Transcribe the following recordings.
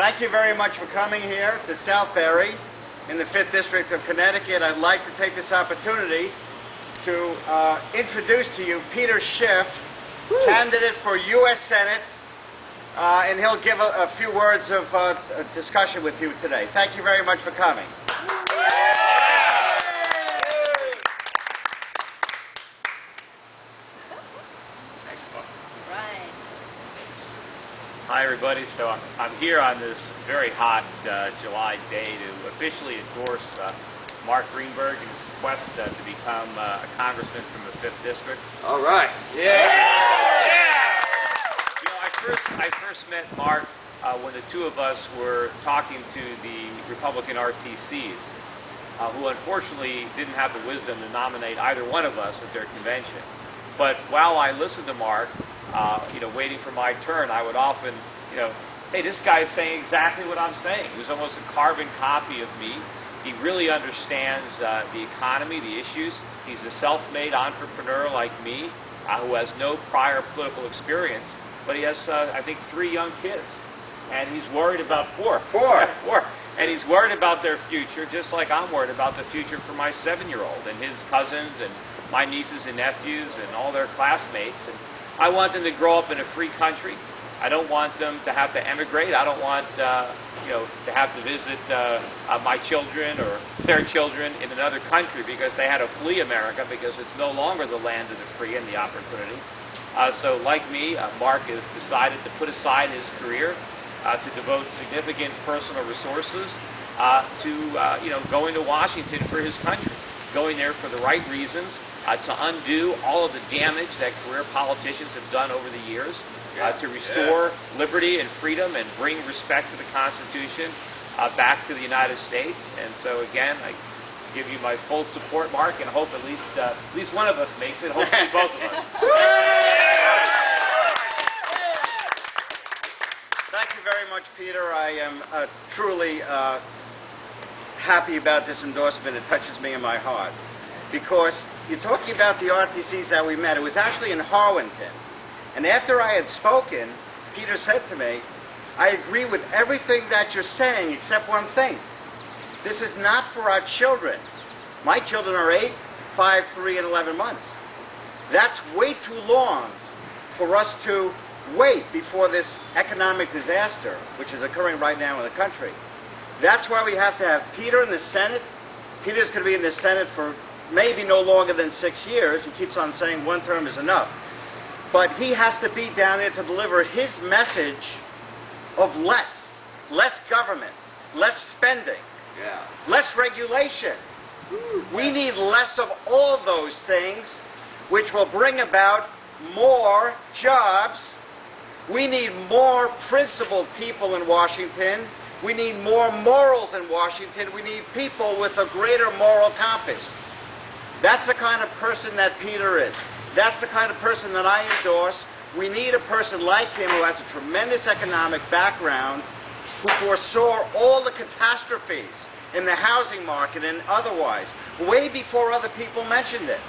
Thank you very much for coming here to Southbury in the 5th District of Connecticut. I'd like to take this opportunity to introduce to you Peter Schiff, candidate for U.S. Senate, and he'll give a few words of discussion with you today. Thank you very much for coming. Hi everybody, so I'm here on this very hot July day to officially endorse Mark Greenberg and his request to become a congressman from the 5th District. All right. Yeah! You know, I first met Mark when the two of us were talking to the Republican RTCs, who unfortunately didn't have the wisdom to nominate either one of us at their convention. But while I listened to Mark, waiting for my turn, I would often, hey, this guy is saying exactly what I'm saying. He was almost a carbon copy of me. He really understands the economy, the issues. He's a self-made entrepreneur like me, who has no prior political experience, but he has, I think, 3 young kids. And he's worried about four. And he's worried about their future, just like I'm worried about the future for my 7-year-old and his cousins and my nieces and nephews and all their classmates. And I want them to grow up in a free country. I don't want them to have to emigrate. I don't want to have to visit my children or their children in another country because they had to flee America because it's no longer the land of the free and the opportunity. So like me, Mark has decided to put aside his career to devote significant personal resources to going to Washington for his country, going there for the right reasons, to undo all of the damage that career politicians have done over the years, to restore liberty and freedom and bring respect to the Constitution back to the United States. And so again, I give you my full support, Mark, and hope at least one of us makes it, hopefully both of us. Thank you very much, Peter. I am truly happy about this endorsement. It touches me in my heart. Because you're talking about the RTCs that we met. It was actually in Harwinton. And after I had spoken, Peter said to me, I agree with everything that you're saying except one thing. This is not for our children. My children are 8, 5, 3, and 11 months. That's way too long for us to wait before this economic disaster, which is occurring right now in the country. That's why we have to have Peter in the Senate. Peter's going to be in the Senate for maybe no longer than 6 years. He keeps on saying 1 term is enough. But he has to be down there to deliver his message of less government, less spending, less regulation. We need less of all those things, which will bring about more jobs. We need more principled people in Washington. We need more morals in Washington. We need people with a greater moral compass. That's the kind of person that Peter is. That's the kind of person that I endorse. We need a person like him who has a tremendous economic background, who foresaw all the catastrophes in the housing market and otherwise, way before other people mentioned it.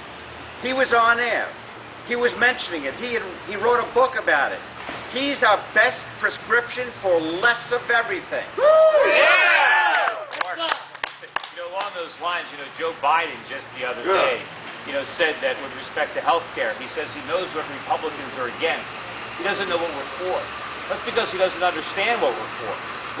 He was on air. He was mentioning it. He wrote a book about it. He's our best prescription for less of everything. Along those lines, Joe Biden just the other day, said that with respect to health care, he says he knows what Republicans are against. He doesn't know what we're for. That's because he doesn't understand what we're for.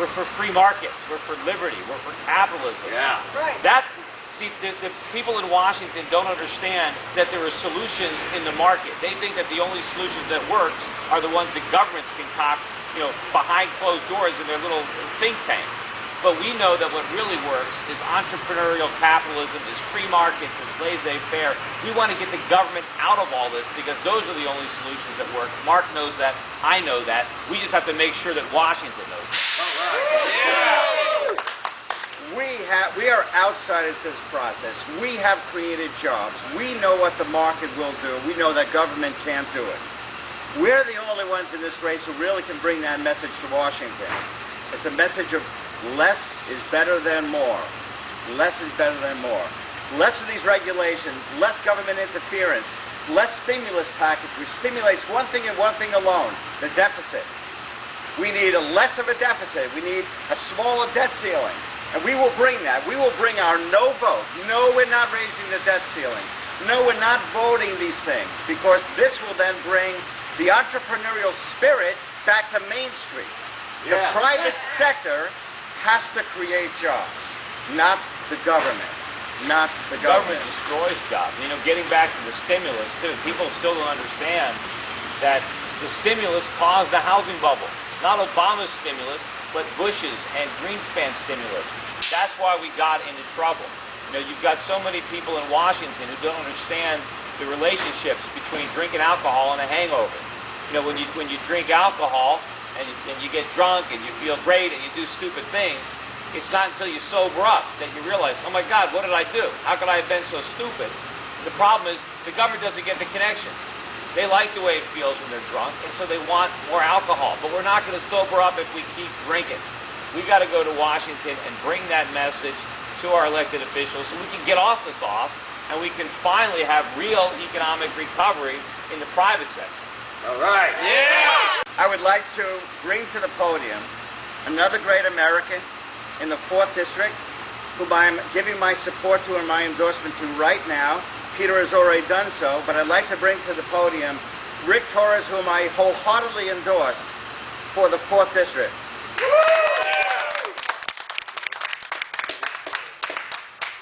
We're for free markets. We're for liberty. We're for capitalism. Yeah. Right. The people in Washington don't understand that there are solutions in the market. They think that the only solutions that work are the ones that governments concoct, behind closed doors in their little think tanks. But we know that what really works is entrepreneurial capitalism, is free markets, is laissez-faire. We want to get the government out of all this because those are the only solutions that work. Mark knows that. I know that. We just have to make sure that Washington knows that. All right. Yeah. We are outsiders to this process. We have created jobs. We know what the market will do. We know that government can't do it. We're the only ones in this race who really can bring that message to Washington. It's a message of less is better than more. Less is better than more. Less of these regulations, less government interference, less stimulus package, which stimulates one thing and one thing alone, the deficit. We need less of a deficit. We need a smaller debt ceiling. And we will bring that. We will bring our no vote. No, we're not raising the debt ceiling. No, we're not voting these things, because this will then bring the entrepreneurial spirit back to Main Street. The private sector has to create jobs, not the government. Not the government. Government destroys jobs. You know, getting back to the stimulus, too, people still don't understand that the stimulus caused the housing bubble. Not Obama's stimulus, but Bush's and Greenspan's stimulus. That's why we got into trouble. You know, you've got so many people in Washington who don't understand the relationships between drinking alcohol and a hangover. You know, when you drink alcohol and you get drunk and you feel great and you do stupid things, it's not until you sober up that you realize, oh my God, what did I do? How could I have been so stupid? The problem is the government doesn't get the connection. They like the way it feels when they're drunk, and so they want more alcohol. But we're not going to sober up if we keep drinking. We've got to go to Washington and bring that message to our elected officials so we can get off the sauce and we can finally have real economic recovery in the private sector. All right. Yeah! I would like to bring to the podium another great American in the 4th District, whom I'm giving my support to and my endorsement to right now. Peter has already done so, but I'd like to bring to the podium Rick Torres, whom I wholeheartedly endorse for the 4th District.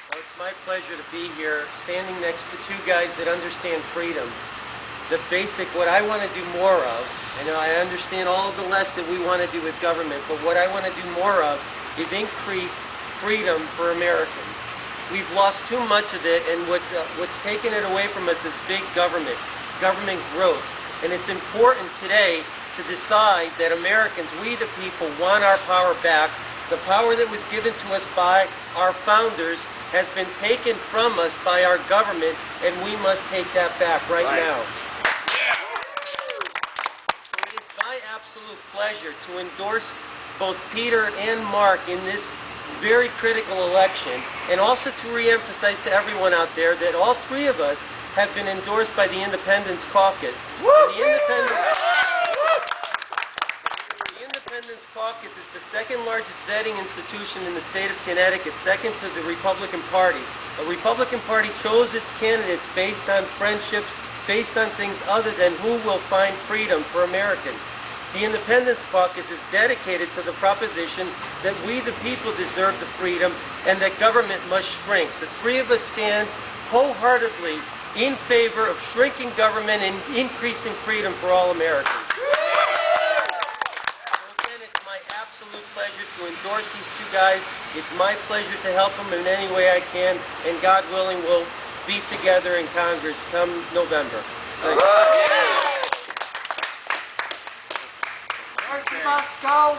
Well, it's my pleasure to be here, standing next to two guys that understand freedom. The basic, what I want to do more of, and I understand all of the less that we want to do with government, but what I want to do more of is increase freedom for Americans. We've lost too much of it, and what's taken it away from us is big government growth. And it's important today to decide that Americans, we the people, want our power back. The power that was given to us by our founders has been taken from us by our government, and we must take that back right now. So it is my absolute pleasure to endorse both Peter and Mark in this very critical election, and also to re-emphasize to everyone out there that all three of us have been endorsed by the Independence Caucus. The Independence Caucus is the second largest vetting institution in the state of Connecticut, second to the Republican Party. The Republican Party chose its candidates based on friendships, based on things other than who will find freedom for Americans. The Independence Caucus is dedicated to the proposition that we the people deserve the freedom and that government must shrink. The three of us stand wholeheartedly in favor of shrinking government and increasing freedom for all Americans. So again, it's my absolute pleasure to endorse these two guys. It's my pleasure to help them in any way I can, and God willing, we'll be together in Congress come November. Thanks. Mark, you must go.